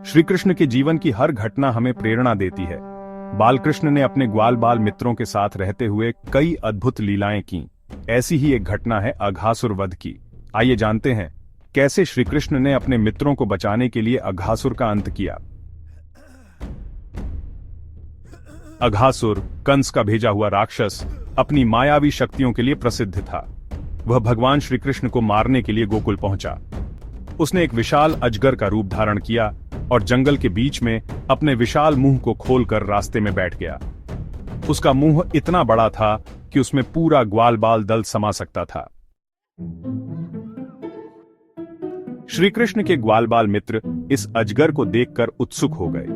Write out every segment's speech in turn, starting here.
श्री कृष्ण के जीवन की हर घटना हमें प्रेरणा देती है। बालकृष्ण ने अपने ग्वाल बाल मित्रों के साथ रहते हुए कई अद्भुत लीलाएं की। ऐसी ही एक घटना है अघासुर वध की। आइए जानते हैं कैसे श्री कृष्ण ने अपने मित्रों को बचाने के लिए अघासुर का अंत किया। अघासुर, कंस का भेजा हुआ राक्षस, अपनी मायावी शक्तियों के लिए प्रसिद्ध था। वह भगवान श्री कृष्ण को मारने के लिए गोकुल पहुंचा। उसने एक विशाल अजगर का रूप धारण किया और जंगल के बीच में अपने विशाल मुंह को खोलकर रास्ते में बैठ गया। उसका मुंह इतना बड़ा था कि उसमें पूरा ग्वाल बाल दल समा सकता था। श्री कृष्ण के ग्वाल बाल मित्र इस अजगर को देखकर उत्सुक हो गए।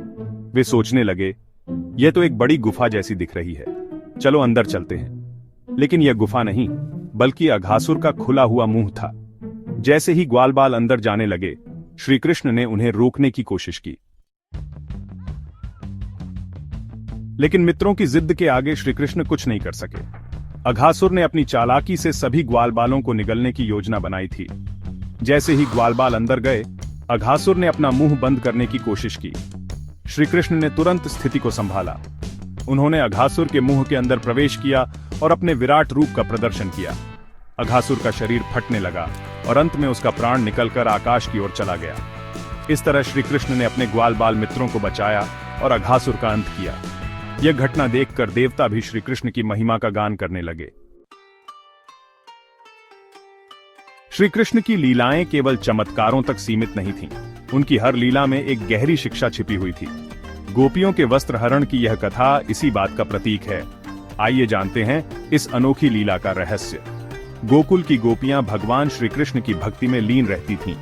वे सोचने लगे, यह तो एक बड़ी गुफा जैसी दिख रही है, चलो अंदर चलते हैं। लेकिन यह गुफा नहीं, बल्कि अघासुर का खुला हुआ मुंह था। जैसे ही ग्वाल बाल अंदर जाने लगे, श्री कृष्ण ने उन्हें रोकने की कोशिश की, लेकिन मित्रों की जिद के आगे श्री कृष्ण कुछ नहीं कर सके। अघासुर ने अपनी चालाकी से सभी ग्वाल बालों को निगलने की योजना बनाई थी। जैसे ही ग्वाल बाल अंदर गए, अघासुर ने अपना मुंह बंद करने की कोशिश की। श्री कृष्ण ने तुरंत स्थिति को संभाला। उन्होंने अघासुर के मुंह के अंदर प्रवेश किया और अपने विराट रूप का प्रदर्शन किया। अघासुर का शरीर फटने लगा और अंत में उसका प्राण निकलकर आकाश की ओर चला गया। इस तरह श्री कृष्ण ने अपने ग्वाल बाल मित्रों को बचाया और अघासुर का अंत किया। यह घटना देखकर देवता भी श्री कृष्ण की महिमा का गान करने लगे। श्री कृष्ण की लीलाएं केवल चमत्कारों तक सीमित नहीं थीं। उनकी हर लीला में एक गहरी शिक्षा छिपी हुई थी। गोपियों के वस्त्र हरण की यह कथा इसी बात का प्रतीक है। आइए जानते हैं इस अनोखी लीला का रहस्य। गोकुल की गोपियां भगवान श्री कृष्ण की भक्ति में लीन रहती थीं।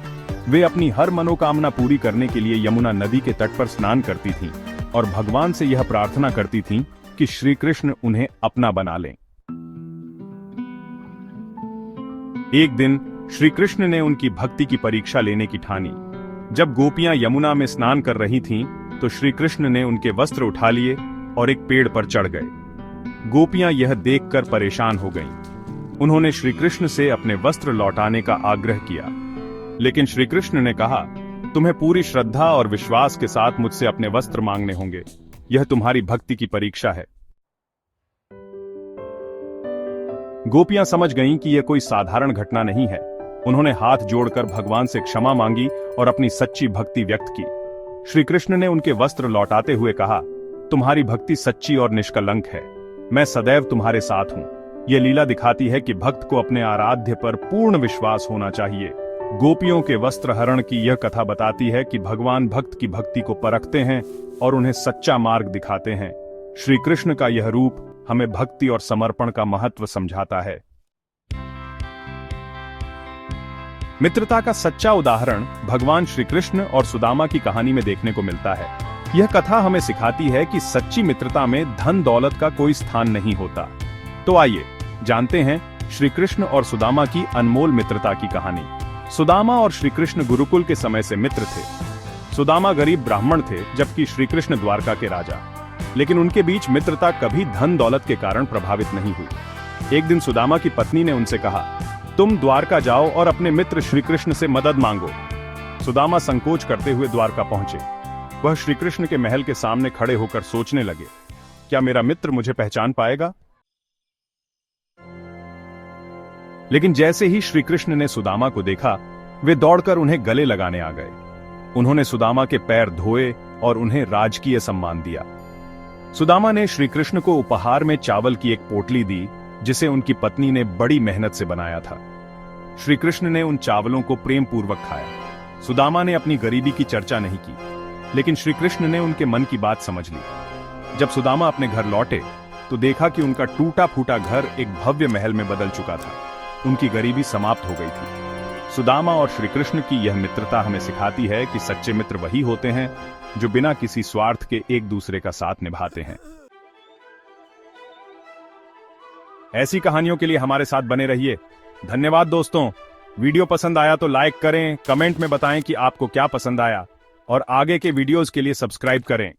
वे अपनी हर मनोकामना पूरी करने के लिए यमुना नदी के तट पर स्नान करती थीं और भगवान से यह प्रार्थना करती थीं कि श्री कृष्ण उन्हें अपना बना लें। एक दिन श्री कृष्ण ने उनकी भक्ति की परीक्षा लेने की ठानी। जब गोपियां यमुना में स्नान कर रही थीं, तो श्री कृष्ण ने उनके वस्त्र उठा लिए और एक पेड़ पर चढ़ गए। गोपियां यह देखकर परेशान हो गईं। उन्होंने श्री कृष्ण से अपने वस्त्र लौटाने का आग्रह किया, लेकिन श्री कृष्ण ने कहा, तुम्हें पूरी श्रद्धा और विश्वास के साथ मुझसे अपने वस्त्र मांगने होंगे। यह तुम्हारी भक्ति की परीक्षा है। गोपियां समझ गईं कि यह कोई साधारण घटना नहीं है। उन्होंने हाथ जोड़कर भगवान से क्षमा मांगी और अपनी सच्ची भक्ति व्यक्त की। श्री कृष्ण ने उनके वस्त्र लौटाते हुए कहा, तुम्हारी भक्ति सच्ची और निष्कलंक है। मैं सदैव तुम्हारे साथ हूं। यह लीला दिखाती है कि भक्त को अपने आराध्य पर पूर्ण विश्वास होना चाहिए। गोपियों के वस्त्र हरण की यह कथा बताती है कि भगवान भक्त की भक्ति को परखते हैं और उन्हें सच्चा मार्ग दिखाते हैं। श्री कृष्ण का यह रूप हमें भक्ति और समर्पण का महत्व समझाता है। मित्रता का सच्चा उदाहरण भगवान श्री कृष्ण और सुदामा की कहानी में देखने को मिलता है। यह कथा हमें सिखाती है कि सच्ची मित्रता में धन दौलत का कोई स्थान नहीं होता। तो आइए जानते हैं श्री कृष्ण और सुदामा की अनमोल मित्रता की कहानी। सुदामा और श्री कृष्ण गुरुकुल के समय से मित्र थे। सुदामा गरीब ब्राह्मण थे, जबकि श्री कृष्ण द्वारका के राजा। लेकिन उनके बीच मित्रता कभी धन दौलत के कारण प्रभावित नहीं हुई। एक दिन सुदामा की पत्नी ने उनसे कहा, तुम द्वारका जाओ और अपने मित्र श्री कृष्ण से मदद मांगो। सुदामा संकोच करते हुए द्वारका पहुंचे। वह श्री कृष्ण के महल के सामने खड़े होकर सोचने लगे, क्या मेरा मित्र मुझे पहचान पाएगा? लेकिन जैसे ही श्री कृष्ण ने सुदामा को देखा, वे दौड़कर उन्हें गले लगाने आ गए। उन्होंने सुदामा के पैर धोए और उन्हें राजकीय सम्मान दिया। सुदामा ने श्री कृष्ण को उपहार में चावल की एक पोटली दी, जिसे उनकी पत्नी ने बड़ी मेहनत से बनाया था। श्री कृष्ण ने उन चावलों को प्रेम पूर्वक खाया। सुदामा ने अपनी गरीबी की चर्चा नहीं की, लेकिन श्री कृष्ण ने उनके मन की बात समझ ली। जब सुदामा अपने घर लौटे, तो देखा कि उनका टूटा फूटा घर एक भव्य महल में बदल चुका था। उनकी गरीबी समाप्त हो गई थी। सुदामा और श्री कृष्ण की यह मित्रता हमें सिखाती है कि सच्चे मित्र वही होते हैं जो बिना किसी स्वार्थ के एक दूसरे का साथ निभाते हैं। ऐसी कहानियों के लिए हमारे साथ बने रहिए। धन्यवाद दोस्तों। वीडियो पसंद आया तो लाइक करें, कमेंट में बताएं कि आपको क्या पसंद आया और आगे के वीडियोस के लिए सब्सक्राइब करें।